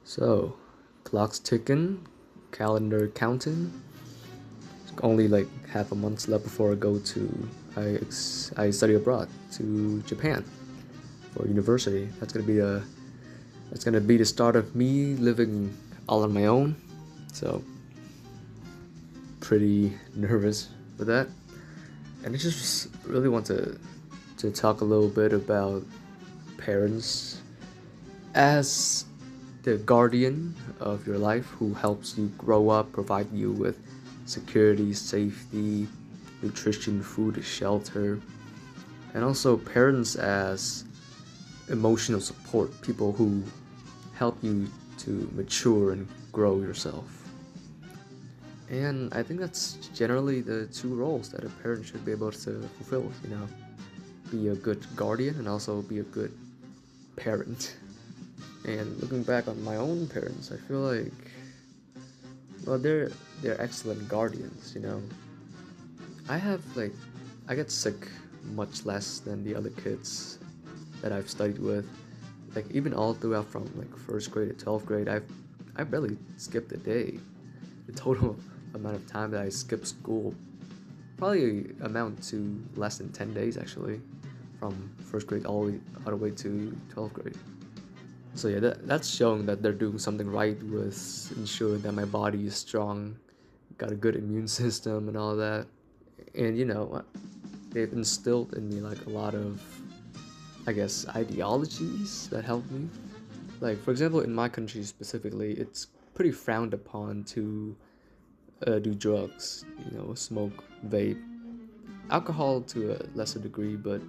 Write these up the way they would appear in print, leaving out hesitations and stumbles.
So, clock's ticking, calendar counting. Only like half a month left before I go to I study abroad to Japan for university. That's gonna be the start of me living all on my own. So, pretty nervous for that. And I just really want to talk a little bit about parents as the guardian of your life who helps you grow up, provide you with security, safety, nutrition, food, shelter, and also parents as emotional support, people who help you to mature and grow yourself. And I think that's generally the two roles that a parent should be able to fulfill, be a good guardian and also be a good parent. And looking back on my own parents, I feel like, well, they're excellent guardians. I have like, I get sick much less than the other kids that I've studied with. Like even all throughout from like first grade to 12th grade, I barely skipped a day. The total amount of time that I skipped school probably amount to less than 10 days actually, from first grade all the way to 12th grade. So yeah, that's showing that they're doing something right with ensuring that my body is strong, got a good immune system and all that. And they've instilled in me like a lot of, I guess, ideologies that help me. Like for example, in my country specifically, it's pretty frowned upon to do drugs, smoke, vape, alcohol to a lesser degree, but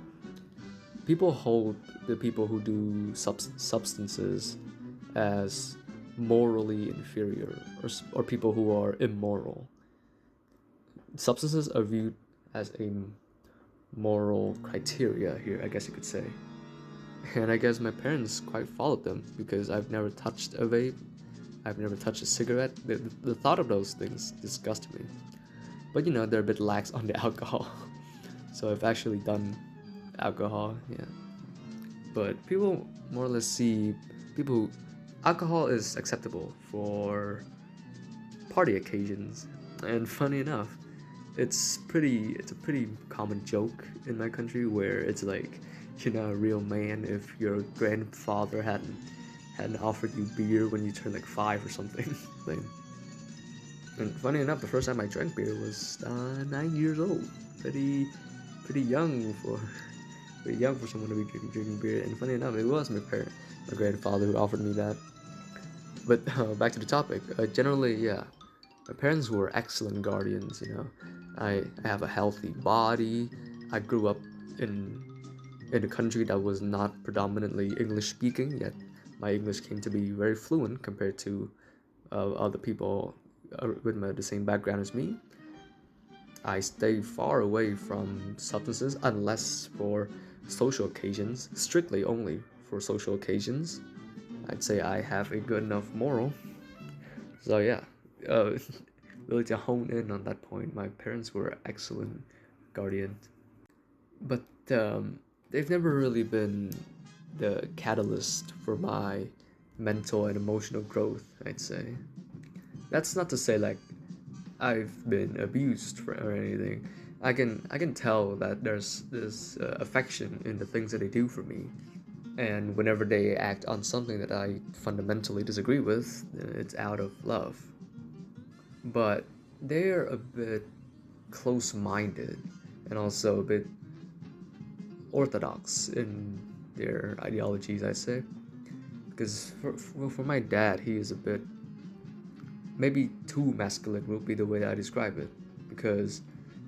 people hold the people who do substances as morally inferior, or people who are immoral. Substances are viewed as a moral criteria here, I guess you could say. And I guess my parents quite followed them because I've never touched a vape, I've never touched a cigarette. The thought of those things disgust me. But they're a bit lax on the alcohol. So I've actually done alcohol, yeah. But people more or less see people who, alcohol is acceptable for party occasions. And funny enough, it's a pretty common joke in my country where it's like you're not a real man if your grandfather hadn't offered you beer when you turned like 5 or something. And funny enough, the first time I drank beer was 9 years old. Pretty young for pretty young for someone to be drinking beer. And funny enough, it was my grandfather who offered me that. But back to the topic. Generally, yeah, my parents were excellent guardians. I have a healthy body. I grew up in a country that was not predominantly English speaking, yet my English came to be very fluent compared to other people with the same background as me. I stay far away from substances unless for social occasions, strictly only for social occasions. I'd say I have a good enough moral. So yeah, uh, really to hone in on that point, my parents were excellent guardians, but they've never really been the catalyst for my mental and emotional growth, I'd say. That's not to say like I've been abused or anything. I can tell that there's this affection in the things that they do for me, and whenever they act on something that I fundamentally disagree with, it's out of love. But they're a bit close-minded and also a bit orthodox in their ideologies, I say. Because for my dad, he is a bit maybe too masculine would be the way I describe it. Because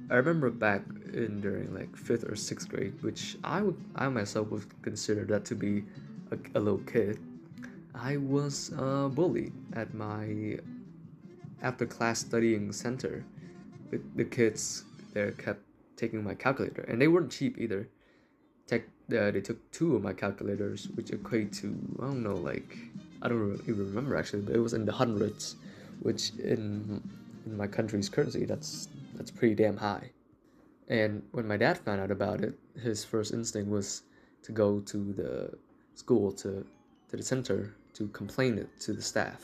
I remember back in during like 5th or 6th grade, which I myself would consider that to be a little kid. I was bullied at my after class studying center. The kids there kept taking my calculator, and they weren't cheap either. They took two of my calculators, which equate to, I don't know, like, I don't even remember actually, but it was in the hundreds, which in my country's currency, that's pretty damn high. And when my dad found out about it, his first instinct was to go to the school to the center to complain it to the staff.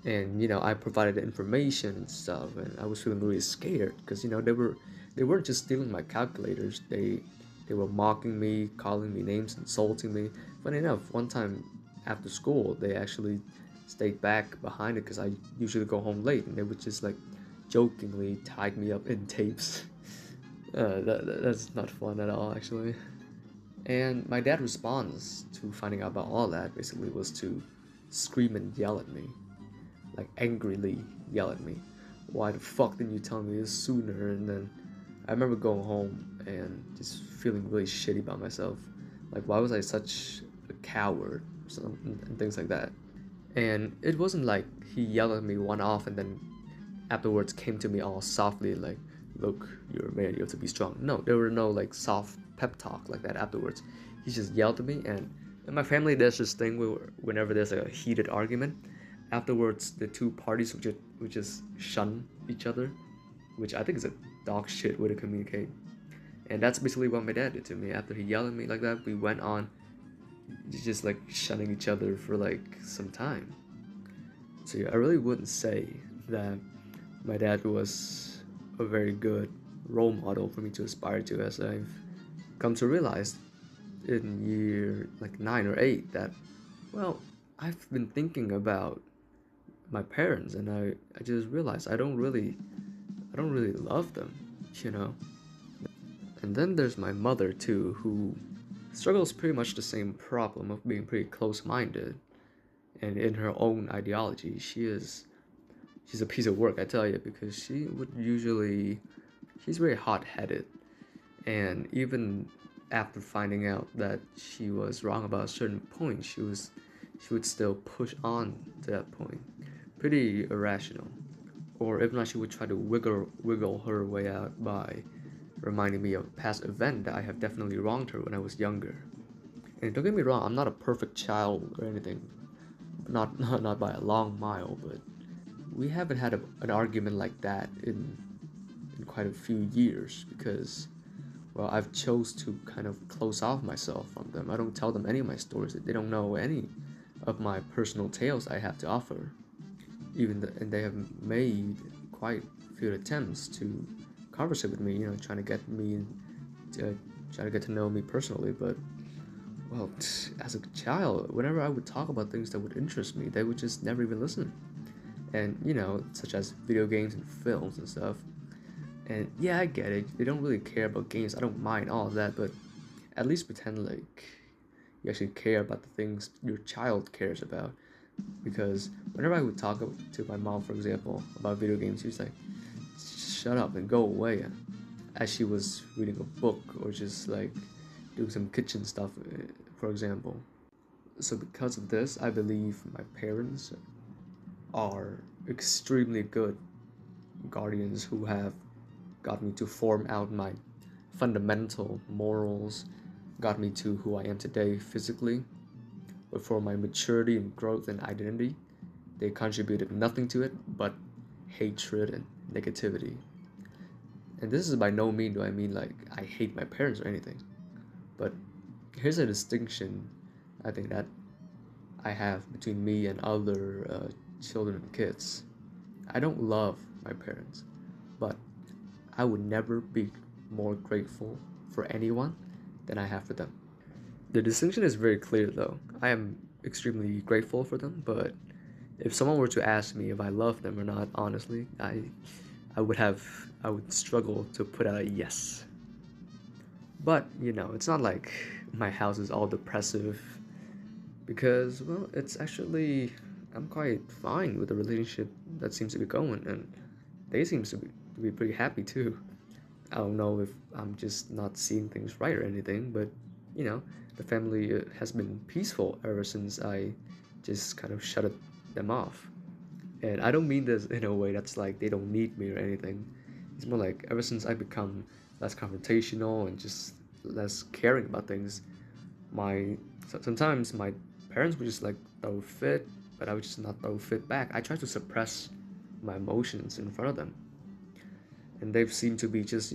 And I provided the information and stuff, and I was feeling really scared because they weren't just stealing my calculators. They were mocking me, calling me names, insulting me. Funny enough, one time after school, they actually stayed back behind it because I usually go home late, and they would just like jokingly tie me up in tapes. That's not fun at all, actually. And my dad's response to finding out about all that basically was to scream and yell at me, like angrily yell at me. Why the fuck didn't you tell me this sooner? And then I remember going home and just feeling really shitty about myself. Like, why was I such a coward? And things like that. And it wasn't like he yelled at me one off and then afterwards came to me all softly like, look, you're a man, you have to be strong. No, there were no like soft pep talk like that afterwards. He just yelled at me, and in my family there's this thing where whenever there's a heated argument, afterwards the two parties would just shun each other, which I think is a dog shit way to communicate. And that's basically what my dad did to me. After he yelled at me like that, we went on just like shunning each other for like some time. So yeah, I really wouldn't say that my dad was a very good role model for me to aspire to, as I've come to realize in year like 9 or 8 that, well, I've been thinking about my parents, and I just realized I don't really love them, you know. And then there's my mother too, who struggles pretty much the same problem of being pretty close-minded, and in her own ideology, she's a piece of work, I tell you, because she's very hot-headed, and even after finding out that she was wrong about a certain point, she would still push on to that point. Pretty irrational. Or if not, she would try to wiggle her way out by reminding me of a past event that I have definitely wronged her when I was younger. And don't get me wrong, I'm not a perfect child or anything. Not by a long mile, but we haven't had an argument like that in quite a few years because, well, I've chose to kind of close off myself from them. I don't tell them any of my stories. They don't know any of my personal tales I have to offer. And they have made quite a few attempts to converse with me, trying to get to know me personally. But, well, as a child, whenever I would talk about things that would interest me, they would just never even listen. And, such as video games and films and stuff. And yeah, I get it. They don't really care about games. I don't mind all of that, but at least pretend like you actually care about the things your child cares about. Because whenever I would talk to my mom, for example, about video games, she was like, shut up and go away, as she was reading a book or just like doing some kitchen stuff, for example. So because of this, I believe my parents are extremely good guardians who have got me to form out my fundamental morals, got me to who I am today physically. But for my maturity and growth and identity, they contributed nothing to it but hatred and negativity. And this is by no means do I mean like I hate my parents or anything. But here's a distinction I think that I have between me and other children and kids. I don't love my parents, but I would never be more grateful for anyone than I have for them. The distinction is very clear though. I am extremely grateful for them, but if someone were to ask me if I love them or not, honestly, I would struggle to put out a yes. But, it's not like my house is all depressive because, well, it's actually, I'm quite fine with the relationship that seems to be going, and they seem to be pretty happy too. I don't know if I'm just not seeing things right or anything, but, the family has been peaceful ever since I just kind of shut them off. And I don't mean this in a way that's like they don't need me or anything. It's more like ever since I become less confrontational and just less caring about things, sometimes my parents would just like throw a fit, but I would just not throw a fit back. I try to suppress my emotions in front of them. And they've seemed to be just,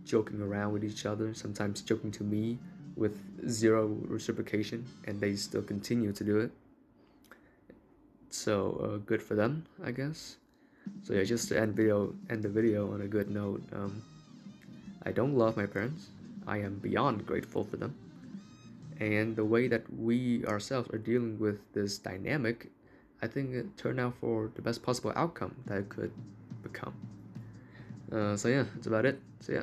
joking around with each other, sometimes joking to me with zero reciprocation, and they still continue to do it. So good for them, I guess. So yeah, just to end the video on a good note. I don't love my parents. I am beyond grateful for them. And the way that we ourselves are dealing with this dynamic, I think it turned out for the best possible outcome that it could become. So yeah, that's about it. So yeah.